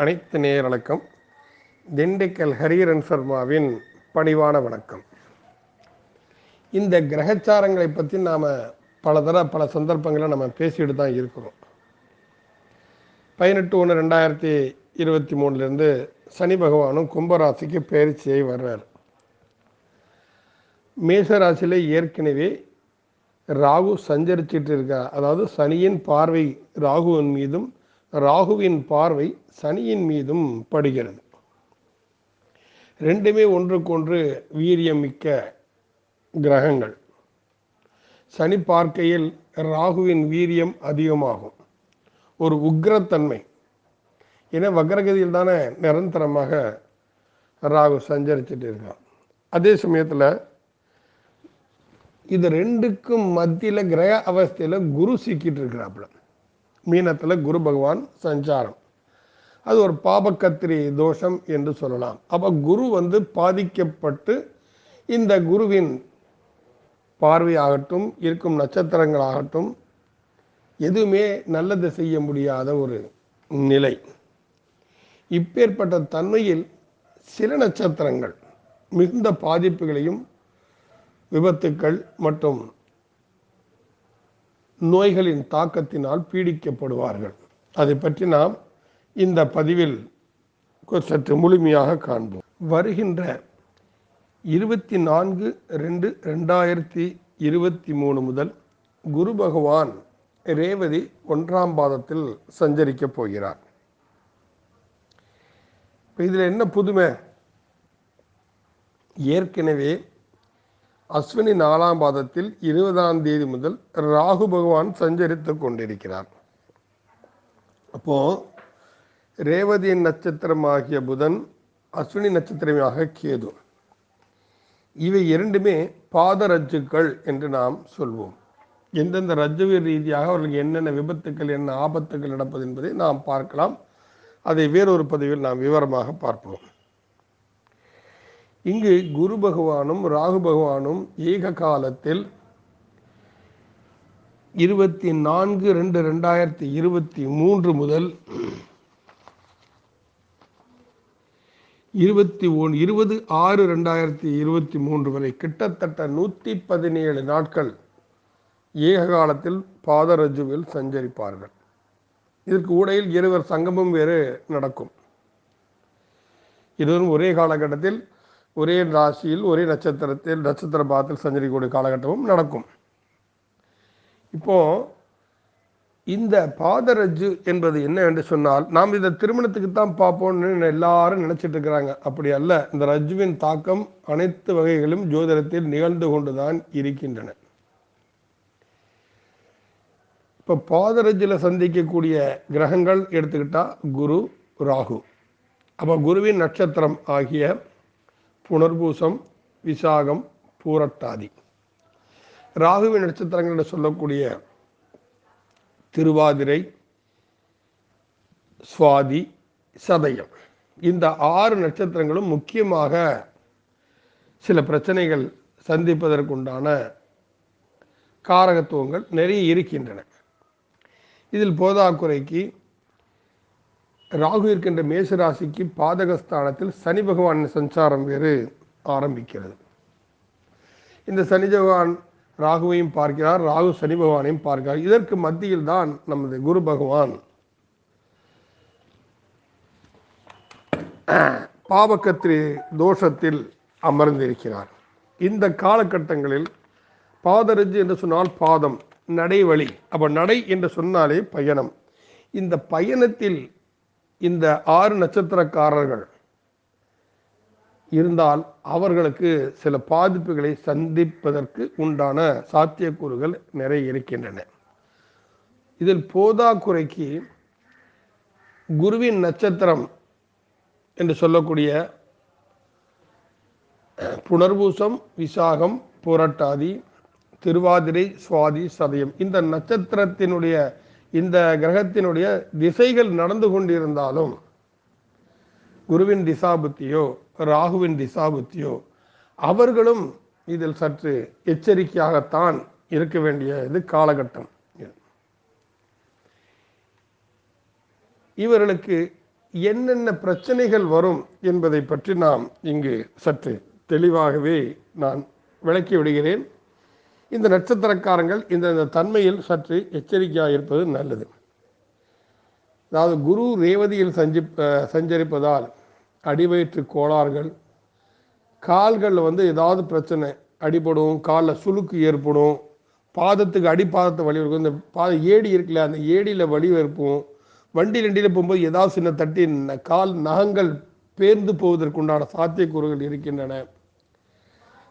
அனைத்து நேயர்களுக்கும் திண்டுக்கல் ஹரிஹரன் சர்மாவின் பணிவான வணக்கம். இந்த கிரகச்சாரங்களை பற்றி நாம் பல சந்தர்ப்பங்களில் நம்ம பேசிட்டு தான் இருக்கிறோம். 18/1/2023 சனி பகவானும் கும்பராசிக்கு பெயர்ச்சியை வர்றார். மேசராசியில் ஏற்கனவே ராகு சஞ்சரிச்சிட்டு இருக்கா. அதாவது சனியின் பார்வை ராகுவின் மீதும் ராகுவின் பார்வை சனியின் மீதும் படுகிறது. ரெண்டுமே ஒன்றுக்கொன்று வீரியம் மிக்க கிரகங்கள். சனி பார்க்கையில் ராகுவின் வீரியம் அதிகமாகும், ஒரு உக்ரத்தன்மை. ஏன்னா வக்ரகதியில் தானே நிரந்தரமாக ராகு சஞ்சரிச்சுட்டு இருக்கான். அதே சமயத்தில் இது ரெண்டுக்கும் மத்தியில் கிரக அவஸ்தையில் குரு சிக்கிட்டு இருக்கிறாப்புல. மீனத்தில் குரு பகவான் சஞ்சாரம், அது ஒரு பாபக்கத்திரி தோஷம் என்று சொல்லலாம். அப்போ குரு பாதிக்கப்பட்டு இந்த குருவின் பார்வையாகட்டும், இருக்கும் நட்சத்திரங்களாகட்டும், எதுவுமே நல்லது செய்ய முடியாத ஒரு நிலை. இப்பேற்பட்ட தன்மையில் சில நட்சத்திரங்கள் மிகுந்த பாதிப்புகளையும் விபத்துக்கள் மற்றும் நோய்களின் தாக்கத்தினால் பீடிக்கப்படுவார்கள். அதை பற்றி நாம் இந்த பதிவில் சற்று முழுமையாக காண்போம். வருகின்ற 24/2/2023 முதல் குரு பகவான் ரேவதி 1ஆம் பாதத்தில் சஞ்சரிக்கப் போகிறார். இதில் என்ன புதுமை? ஏற்கனவே அஸ்வினி 4ஆம் பாதத்தில் 20ஆம் தேதி முதல் ராகு பகவான் சஞ்சரித்து கொண்டிருக்கிறார். அப்போ ரேவதியின் நட்சத்திரமாகிய புதன், அஸ்வினி நட்சத்திரமாக கேது, இவை இரண்டுமே பாத ரஜ்ஜுக்கள் என்று நாம் சொல்வோம். எந்தெந்த ரஜ்ஜுவின் ரீதியாக அவர்களுக்கு என்னென்ன விபத்துக்கள், என்ன ஆபத்துக்கள் நடப்பது என்பதை நாம் பார்க்கலாம். அதை வேறொரு பதிவில் நாம் விவரமாக பார்ப்போம். இங்கு குரு பகவானும் ராகு பகவானும் ஏக காலத்தில் 24/2/2023 முதல் 20/6/2023 வரை கிட்டத்தட்ட 117 நாட்கள் ஏக காலத்தில் பாதரஜுவில் சஞ்சரிப்பார்கள். இதற்கு ஊடையில் இருவர் சங்கமும் வேறு நடக்கும். இருவரும் ஒரே காலகட்டத்தில் ஒரே ராசியில் ஒரே நட்சத்திர பாதத்தில் சஞ்சரிக்கக்கூடிய காலகட்டமும் நடக்கும். இப்போ இந்த பாதரஜு என்பது என்ன என்று சொன்னால், நாம் இதை திருமணத்துக்கு தான் பார்ப்போம்னு எல்லாரும் நினைச்சிட்டு இருக்கிறாங்க. அப்படி அல்ல. இந்த ரஜ்ஜுவின் தாக்கம் அனைத்து வகைகளும் ஜோதிடத்தில் நிகழ்ந்து கொண்டுதான் இருக்கின்றன. இப்போ பாதரஜில் சந்திக்கக்கூடிய கிரகங்கள் எடுத்துக்கிட்டா குரு, ராகு. அப்போ குருவின் நட்சத்திரம் ஆகிய புனர்பூசம், விசாகம், பூரட்டாதி. ராகுவின் நட்சத்திரங்கள் என்று சொல்லக்கூடிய திருவாதிரை, சுவாதி, சதயம், இந்த 6 நட்சத்திரங்களும் முக்கியமாக சில பிரச்சனைகள் சந்திப்பதற்குண்டான காரகத்துவங்கள் நிறைய இருக்கின்றன. இதில் போதாக்குறைக்கு ராகு இருக்கின்ற மேசராசிக்கு பாதகஸ்தானத்தில் சனி பகவானின் சஞ்சாரம் வேறு ஆரம்பிக்கிறது. இந்த சனி பகவான் ராகுவையும் பார்க்கிறார், ராகு சனி பகவானையும் பார்க்கிறார். இதற்கு மத்தியில் தான் நமது குரு பகவான் பாபக்கத்திரி தோஷத்தில் அமர்ந்திருக்கிறார். இந்த காலகட்டங்களில் பாதரஜு என்று சொன்னால் பாதம், நடை வழி. அப்போ நடை என்று சொன்னாலே பயணம். இந்த பயணத்தில் இந்த 6 நட்சத்திரக்காரர்கள் இருந்தால் அவர்களுக்கு சில பாதிப்புகளை சந்திப்பதற்கு உண்டான சாத்தியக்கூறுகள் நிறைய இருக்கின்றன. இதில் போதாக்குறைக்கு குருவின் நட்சத்திரம் என்று சொல்லக்கூடிய புனர்பூசம், விசாகம், பூரட்டாதி, திருவாதிரை, சுவாதி, சதயம், இந்த நட்சத்திரத்தினுடைய இந்த கிரகத்தினுடைய திசைகள் நடந்து கொண்டிருந்தாலும் குருவின் திசாபுத்தியோ ராகுவின் திசாபுத்தியோ அவர்களும் இதில் சற்று எச்சரிக்கையாகத்தான் இருக்க வேண்டிய இது காலகட்டம். இவர்களுக்கு என்னென்ன பிரச்சனைகள் வரும் என்பதை பற்றி நாம் இங்கு சற்று தெளிவாகவே நான் விளக்கி விடுகிறேன். இந்த நட்சத்திரக்காரங்கள் இந்த தன்மையில் சற்று எச்சரிக்கையாக இருப்பது நல்லது. அதாவது குரு ரேவதியில் சஞ்சரிப்பதால் அடிவயிற்று கோளாறுகள், கால்களில் ஏதாவது பிரச்சனை, அடிபடும், காலில் சுளுக்கு ஏற்படும், பாதத்துக்கு அடிப்பாதத்தை வலி இருக்கும், இந்த ஏடி இருக்குல்ல அந்த ஏடியில் வலி இருக்கும், வண்டியில் போகும்போது ஏதாவது சின்ன தட்டி கால் நகங்கள் பேர்ந்து போவதற்குண்டான சாத்தியக்கூறுகள் இருக்கின்றன.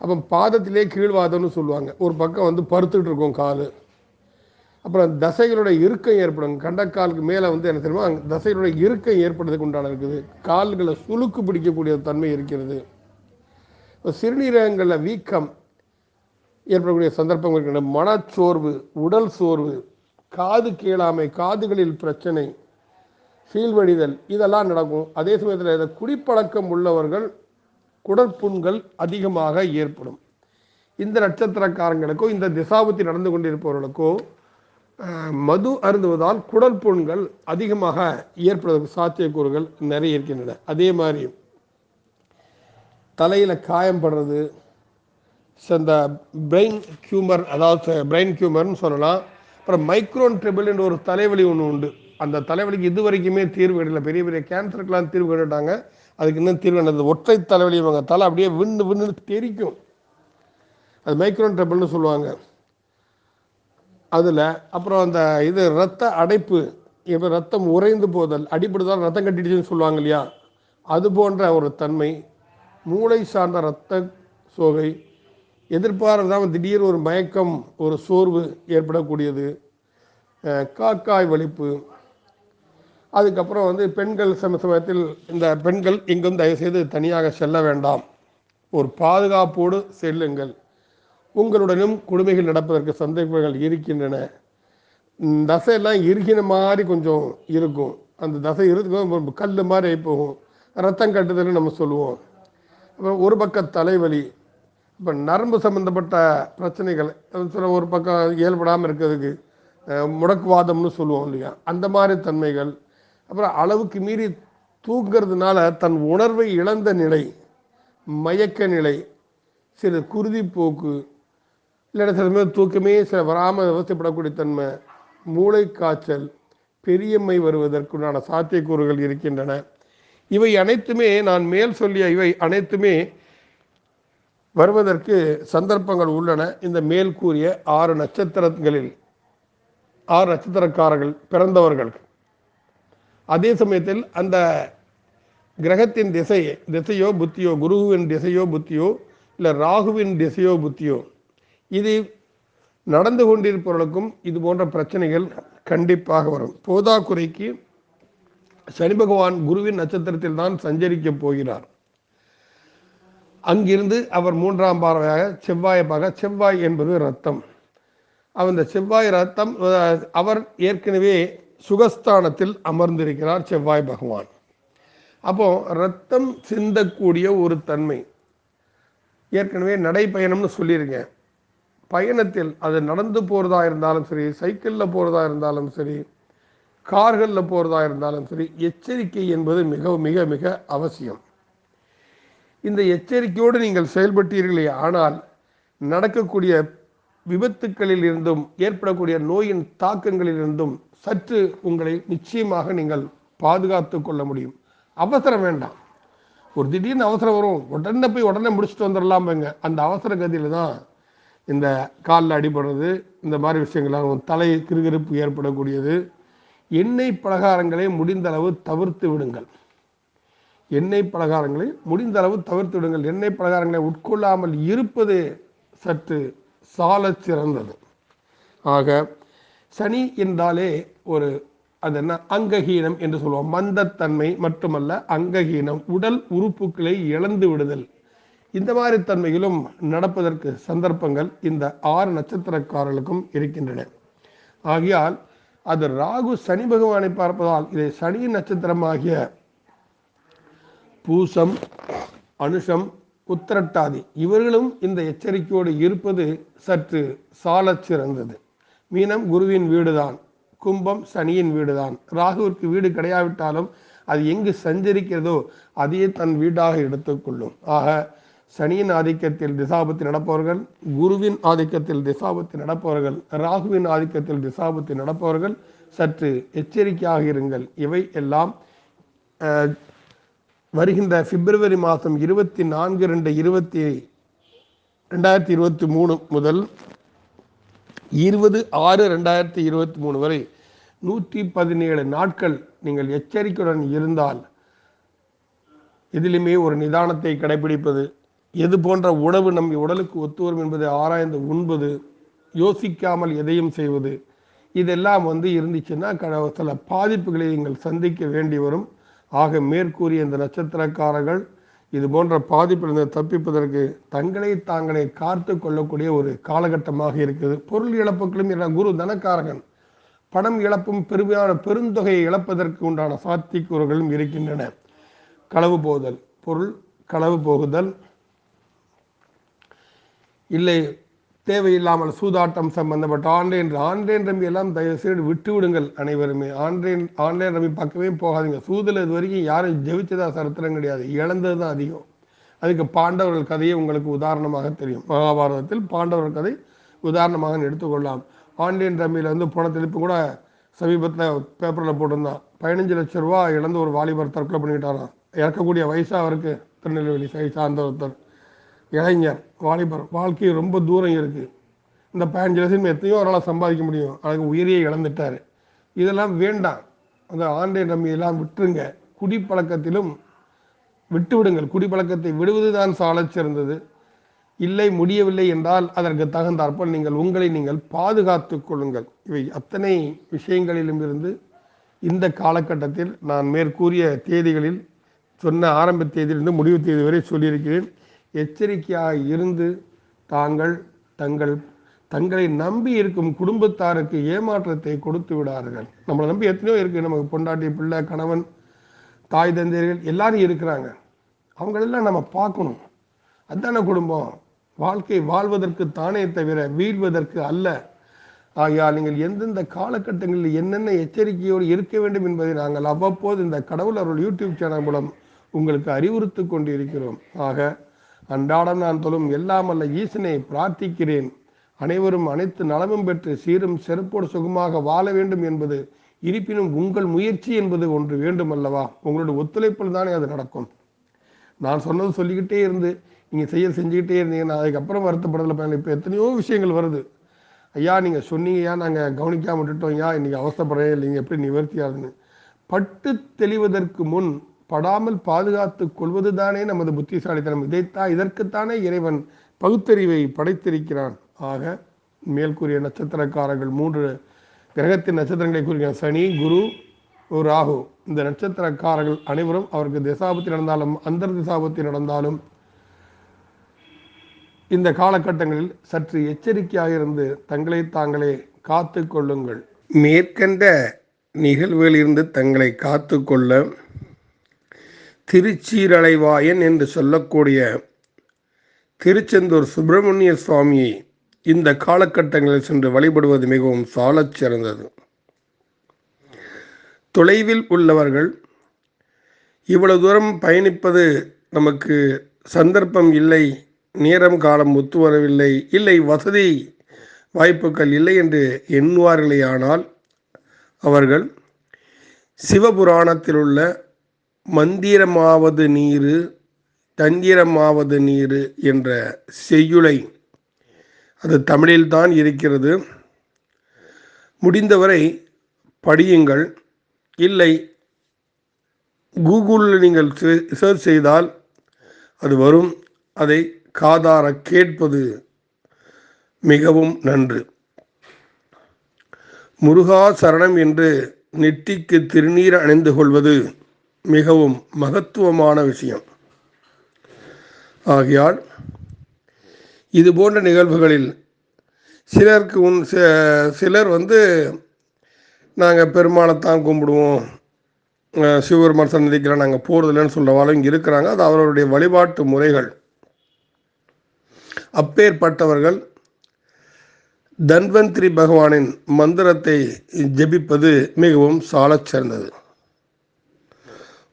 அப்போ பாதத்திலே கீழ்வாதம்னு சொல்லுவாங்க, ஒரு பக்கம் பருத்துட்டு இருக்கும் கால். அப்புறம் தசைகளுடைய இறுக்கம் ஏற்படும், கண்டக்காலுக்கு மேலே என்ன தெரியுமா தசைகளுடைய இறுக்கம் ஏற்படுறதுக்கு உண்டான இருக்குது. கால்களை சுளுக்கு பிடிக்கக்கூடிய தன்மை இருக்கிறது. சிறுநீரகங்களில் வீக்கம் ஏற்படக்கூடிய சந்தர்ப்பங்கள் இருக்கின்றன. மனச்சோர்வு, உடல் சோர்வு, காது கேளாமை, காதுகளில் பிரச்சனை, சீழ்வடிதல், இதெல்லாம் நடக்கும். அதே சமயத்தில் குடிப்பழக்கம் உள்ளவர்கள் குடற்புண்கள் அதிகமாக ஏற்படும். இந்த நட்சத்திரக்காரங்களுக்கோ இந்த திசாபுத்தி நடந்து கொண்டிருப்பவர்களுக்கோ மது அருந்துவதால் குடல் புண்கள் அதிகமாக ஏற்படுவதற்கு சாத்தியக்கூறுகள் நிறைய இருக்கின்றன. அதே மாதிரி தலையில் காயம் படுறது, இந்த பிரெயின் டியூமர், அதாவது பிரெயின் டியூமர்னு சொல்லலாம். அப்புறம் மைக்ரோன் ட்ரிபிள் என்ற ஒரு தலைவலி ஒன்று உண்டு. அந்த தலைவலிக்கு இது வரைக்குமே தீர்வு கிடைக்கல. பெரிய பெரிய கேன்சருக்கெல்லாம் தீர்வு கண்டுட்டாங்க, அதுக்கு இன்னும் தீர்வு கண்டது. ஒற்றை தலைவலி, இவங்க தலை அப்படியே விண்ணு தெரிக்கும், அது மைக்ரோன் ட்ரிபிள்னு சொல்லுவாங்க. அதில் அப்புறம் அந்த இரத்த அடைப்பு, இப்போ ரத்தம் உறைந்து போதல், அடிப்படுதால் ரத்தம் கட்டிடுச்சுன்னு சொல்லுவாங்க இல்லையா, அது போன்ற ஒரு தன்மை, மூளை சார்ந்த இரத்த சோகை, எதிர்பாராத திடீர் ஒரு மயக்கம், ஒரு சோர்வு ஏற்படக்கூடியது, காக்காய் வலிப்பு. அதுக்கப்புறம் பெண்கள் சமயத்தில் இந்த பெண்கள் எங்கும் தயவுசெய்து தனியாக செல்ல வேண்டாம், ஒரு பாதுகாப்போடு செல்லுங்கள். உங்களுடனும் கொடுமைகள் நடப்பதற்கு சந்தர்ப்பங்கள் இருக்கின்றன. தசையெல்லாம் இறுகின மாதிரி கொஞ்சம் இருக்கும், அந்த தசை இருக்கும் கல் மாதிரி ஆகி போகும், ரத்தம் கட்டுதல்னு நம்ம சொல்லுவோம். அப்புறம் ஒரு பக்கம் தலைவலி, இப்போ நரம்பு சம்மந்தப்பட்ட பிரச்சனைகள், ஒரு பக்கம் இயல்படாமல் இருக்கிறதுக்கு முடக்குவாதம்னு சொல்லுவோம் இல்லையா, அந்த மாதிரி தன்மைகள். அப்புறம் அளவுக்கு மீறி தூங்கிறதுனால தன் உணர்வை இழந்த நிலை, மயக்க நிலை, சில குருதி போக்கு, இல்லைன்னா சில சமயம் தூக்கமே சில வராமல் அவசியப்படக்கூடிய தன்மை, மூளை காய்ச்சல், பெரியம்மை வருவதற்குண்டான சாத்தியக்கூறுகள் இருக்கின்றன. இவை அனைத்துமே, நான் மேல் சொல்லிய இவை அனைத்துமே வருவதற்கு சந்தர்ப்பங்கள் உள்ளன. இந்த மேல் கூறிய 6 நட்சத்திரங்களில் 6 நட்சத்திரக்காரர்கள் பிறந்தவர்கள். அதே சமயத்தில் அந்த கிரகத்தின் திசையோ புத்தியோ, குருவின் திசையோ புத்தியோ இல்லை ராகுவின் திசையோ புத்தியோ, இது நடந்து கொண்டிருப்பவர்களுக்கும் இது போன்ற பிரச்சனைகள் கண்டிப்பாக வரும். போதாக்குறைக்கு சனி பகவான் குருவின் நட்சத்திரத்தில் தான் சஞ்சரிக்க போகிறார். அங்கிருந்து அவர் 3ஆம் பார்வையாக செவ்வாயை பார்க்க, செவ்வாய் என்பது ரத்தம். அந்த செவ்வாய் ரத்தம், அவர் ஏற்கனவே சுகஸ்தானத்தில் அமர்ந்திருக்கிறார் செவ்வாய் பகவான். அப்போ ரத்தம் சிந்தக்கூடிய ஒரு தன்மை. ஏற்கனவே நடைப்பயணம்னு சொல்லியிருக்கேன். பயணத்தில் அது நடந்து போகிறதா இருந்தாலும் சரி, சைக்கிளில் போகிறதா இருந்தாலும் சரி, கார்களில் போகிறதா இருந்தாலும் சரி, எச்சரிக்கை என்பது மிக மிக மிக அவசியம். இந்த எச்சரிக்கையோடு நீங்கள் செயல்பட்டீர்களே ஆனால் நடக்கக்கூடிய விபத்துக்களில் இருந்தும் ஏற்படக்கூடிய நோயின் தாக்கங்களில் இருந்தும் சற்று உங்களை நிச்சயமாக நீங்கள் பாதுகாத்து கொள்ள முடியும். அவசரம் வேண்டாம். ஒரு திடீர்னு அவசரம் வரும், உடனே போய் உடனே முடிச்சுட்டு வந்துடலாம்ங்க. அந்த அவசர கதியில் தான் இந்த காலில் அடிபடுறது, இந்த மாதிரி விஷயங்களாக தலை கிருகிருப்பு ஏற்படக்கூடியது. எண்ணெய் பலகாரங்களை முடிந்த அளவு தவிர்த்து விடுங்கள். எண்ணெய் பலகாரங்களை முடிந்த அளவு தவிர்த்து விடுங்கள். எண்ணெய் பலகாரங்களை உட்கொள்ளாமல் இருப்பது சற்று சால சிறந்தது. ஆக சனி என்றாலே ஒரு அது என்ன அங்கஹீனம் என்று சொல்லுவோம். மந்தத்தன்மை மட்டுமல்ல, அங்கஹீனம், உடல் உறுப்புகளை இழந்து விடுதல், இந்த மாதிரி தன்மைகளும் நடப்பதற்கு சந்தர்ப்பங்கள் இந்த 6 நட்சத்திரக்காரர்களுக்கும் இருக்கின்றன. ஆகையால் அது ராகு சனி பகவானை பார்ப்பதால் இதை சனி நட்சத்திரமாகிய பூசம், அனுஷம், உத்திரட்டாதி இவர்களும் இந்த எச்சரிக்கையோடு இருப்பது சற்று சாலச் சிறந்தது. மீனம் குருவின் வீடுதான், கும்பம் சனியின் வீடுதான். ராகுவிற்கு வீடு கிடையாவிட்டாலும் அது எங்கு சஞ்சரிக்கிறதோ அதையே தன் வீடாக எடுத்துக்கொள்ளும். ஆக சனியின் ஆதிக்கத்தில் திசாபத்தி நடப்பவர்கள், குருவின் ஆதிக்கத்தில் திசாபத்தி நடப்பவர்கள், ராகுவின் ஆதிக்கத்தில் திசாபத்தி நடப்பவர்கள் சற்று எச்சரிக்கையாக இருங்கள். இவை எல்லாம் வருகின்ற பிப்ரவரி மாதம் 24/2/2023 முதல் 20/6/2023 வரை 117 நாட்கள் நீங்கள் எச்சரிக்கையுடன் இருந்தால், இதிலுமே ஒரு நிதானத்தை கடைபிடிப்பது, எது போன்ற உணவு நம் உடலுக்கு ஒத்து வரும் என்பதை ஆராய்ந்து உண்பது, யோசிக்காமல் எதையும் செய்வது, இதெல்லாம் இருந்துச்சுன்னா சில பாதிப்புகளை நீங்கள் சந்திக்க வேண்டி வரும். ஆக மேற்கூறிய இந்த நட்சத்திரக்காரர்கள் இது போன்ற பாதிப்பிலிருந்து தப்பிப்பதற்கு தங்களை தாங்களே காத்து கொள்ளக்கூடிய ஒரு காலகட்டமாக இருக்குது. பொருள் இழப்புகளும் குரு தனக்காரகன், பணம் இழப்பும் பெருந்தொகையை இழப்பதற்கு உண்டான சாத்தியக்கூறுகளும் இருக்கின்றன. களவு போதல், பொருள் களவு போகுதல், இல்லை தேவையில்லாமல் சூதாட்டம் சம்பந்தப்பட்ட ஆன்லைன் ரம்மி எல்லாம் தயவு செய்து விட்டு விடுங்கள். அனைவருமே ஆன்லைன் ரம்மி பக்கமே போகாதீங்க. சூதில் இது வரைக்கும் யாரும் ஜெயிச்சதா சரித்திரம் கிடையாது, இழந்தது தான் அதிகம். அதுக்கு பாண்டவர்கள் கதையை உங்களுக்கு உதாரணமாக தெரியும். மகாபாரதத்தில் பாண்டவர்கள் கதை உதாரணமாக எடுத்துக்கொள்ளலாம். ஆன்லைன் ரம்மியில் போன திருப்பி கூட சமீபத்தில் பேப்பரில் போட்டிருந்தான். 15 லட்சம் ரூபா இழந்து ஒரு வாலிபர் தற்கொலை பண்ணிக்கிட்டாராம். இறக்கக்கூடிய வயசாக அவருக்கு, திருநெல்வேலி சை சார்ந்த ஒருத்தர் இளைஞர் வாலிபர், வாழ்க்கை ரொம்ப தூரம் இருக்குது. இந்த 15 லட்சம் எத்தனையோ அவரால் சம்பாதிக்க முடியும், அதுக்கு உயிரியை இழந்துட்டார். இதெல்லாம் வேண்டாம். அந்த ஆன்லைன் ரம்மியெல்லாம் விட்டுருங்க. குடிப்பழக்கத்திலும் விட்டு விடுங்கள். குடிப்பழக்கத்தை விடுவது தான் சாலச் சிறந்தது. இல்லை முடியவில்லை என்றால் அதற்கு தகுந்தாற்போல் நீங்கள் உங்களை நீங்கள் பாதுகாத்து கொள்ளுங்கள். இவை அத்தனை விஷயங்களிலும் இருந்து இந்த காலகட்டத்தில் நான் மேற்கூறிய தேதிகளில் சொன்ன ஆரம்ப தேதியிலிருந்து முடிவு தேதி வரை சொல்லியிருக்கிறேன். எச்சரிக்கையாக இருந்து தங்களை நம்பி இருக்கும் குடும்பத்தாருக்கு ஏமாற்றத்தை கொடுத்து விடார்கள். நம்மளை நம்பி எத்தனையோ இருக்குது. நமக்கு பொண்டாட்டி, பிள்ளை, கணவன், தாய் தந்தையர்கள் எல்லாரும் இருக்கிறாங்க. அவங்களெல்லாம் நம்ம பார்க்கணும். அதுதானே குடும்பம். வாழ்க்கை வாழ்வதற்கு தானே தவிர வீழ்வதற்கு அல்ல. ஆகையால் நீங்கள் எந்தெந்த காலகட்டங்களில் என்னென்ன எச்சரிக்கையோடு இருக்க வேண்டும் என்பதை நாங்கள் அவ்வப்போது இந்த கடவுள் அருள் யூடியூப் சேனல் மூலம் உங்களுக்கு அறிவுறுத்தி கொண்டு இருக்கிறோம். ஆக அன்றாடம் நான் தொழும் எல்லாம் அல்ல ஈசனை பிரார்த்திக்கிறேன். அனைவரும் அனைத்து நலமும் பெற்று சீரும் சிறப்போடு சுகமாக வாழ வேண்டும் என்பது. இருப்பினும் உங்கள் முயற்சி என்பது ஒன்று வேண்டும் அல்லவா? உங்களுடைய ஒத்துழைப்பில் தானே அது நடக்கும். நான் சொன்னது சொல்லிக்கிட்டே இருந்து நீங்கள் செஞ்சுக்கிட்டே இருந்தீங்கன்னா அதுக்கப்புறம் வருத்தப்படலை பயனில்லை. இப்போ எத்தனையோ விஷயங்கள் வருது. ஐயா நீங்கள் சொன்னீங்கய்யா, நாங்கள் கவனிக்காம விட்டுட்டோம், ஐயா இன்றைக்கி அவஸ்தப்படுறேன், இல்லைங்க எப்படி நிவர்த்தியாகுதுன்னு. பட்டு தெளிவதற்கு முன் படாமல் பாதுகாத்து கொள்வது தானே நமது புத்திசாலித்தனம். இதற்குத்தானே இறைவன் பகுத்தறிவை படைத்திருக்கிறான். ஆக மேல்கூறிய நட்சத்திரக்காரர்கள் 3 கிரகத்தின் நட்சத்திரங்களை குறிக்கிறார். சனி, குரு, ராகு. இந்த நட்சத்திரக்காரர்கள் அனைவரும் அவருக்கு திசாபத்தி நடந்தாலும் அந்தர் திசாபத்தி நடந்தாலும் இந்த காலகட்டங்களில் சற்று எச்சரிக்கையாக இருந்து தங்களை தாங்களே காத்து கொள்ளுங்கள். மேற்கண்ட நிகழ்வுகளிலிருந்து தங்களை காத்து கொள்ள திருச்சீரலைவாயன் என்று சொல்லக்கூடிய திருச்செந்தூர் சுப்பிரமணிய சுவாமியை இந்த காலகட்டங்களில் சென்று வழிபடுவது மிகவும் சாலச் சிறந்தது. தொலைவில் உள்ளவர்கள் இவ்வளவு தூரம் பயணிப்பது நமக்கு சந்தர்ப்பம் இல்லை, நேரம் காலம் ஒத்து வரவில்லை, இல்லை வசதி வாய்ப்புகள் இல்லை என்று எண்ணுவார்களேயானால் அவர்கள் சிவபுராணத்தில் உள்ள மந்திரமாவது நீரு தந்திரமாவது நீரு என்ற செய்யுளை, அது தமிழில்தான் இருக்கிறது, முடிந்தவரை படியுங்கள். இல்லை கூகுளில் நீங்கள் சர்ச் செய்தால் அது வரும். அதை காதார கேட்பது மிகவும் நன்று. முருகா சரணம் என்று நெற்றிக்கு திருநீர் அணிந்து கொள்வது மிகவும் மகத்துவமான விஷயம். ஆகையால் இது போன்ற நிகழ்வுகளில் சிலர் நாங்கள் பெருமாளைத்தான் கும்பிடுவோம், சிவபெருமான் சன்னதிக்கெல்லாம் நாங்கள் போகிறதில்லன்னு சொல்கிறவாலும் இங்கே இருக்கிறாங்க. அது அவர்களுடைய வழிபாட்டு முறைகள். அப்பேற்பட்டவர்கள் தன்வந்திரி பகவானின் மந்திரத்தை ஜெபிப்பது மிகவும் சாலச் சிறந்தது.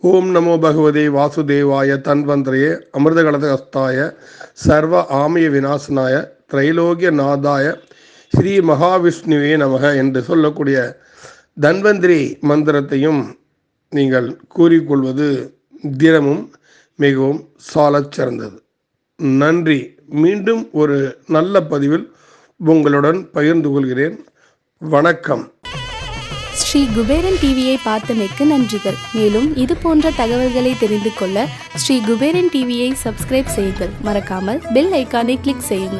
ஓம் நமோ பகவதே வாசுதேவாய தன்வந்திரயே அமிர்தகலதஹஸ்தாய சர்வ ஆமய விநாசனாய திரைலோக்கிய நாதாய ஸ்ரீ மகாவிஷ்ணுவே நமக என்று சொல்லக்கூடிய தன்வந்திரி மந்திரத்தையும் நீங்கள் கூறிக்கொள்வது தினமும் மிகவும் சாலச் சிறந்தது. நன்றி. மீண்டும் ஒரு நல்ல பதிவில் உங்களுடன் பகிர்ந்து கொள்கிறேன். வணக்கம். ஸ்ரீ குபேரன் டிவியை பார்த்தமைக்கு நன்றிகள். மேலும் இது போன்ற தகவல்களை தெரிந்து கொள்ள ஸ்ரீ குபேரன் டிவியை சப்ஸ்கிரைப் செய்யுங்கள். மறக்காமல் பெல் ஐக்கானை கிளிக் செய்யுங்கள்.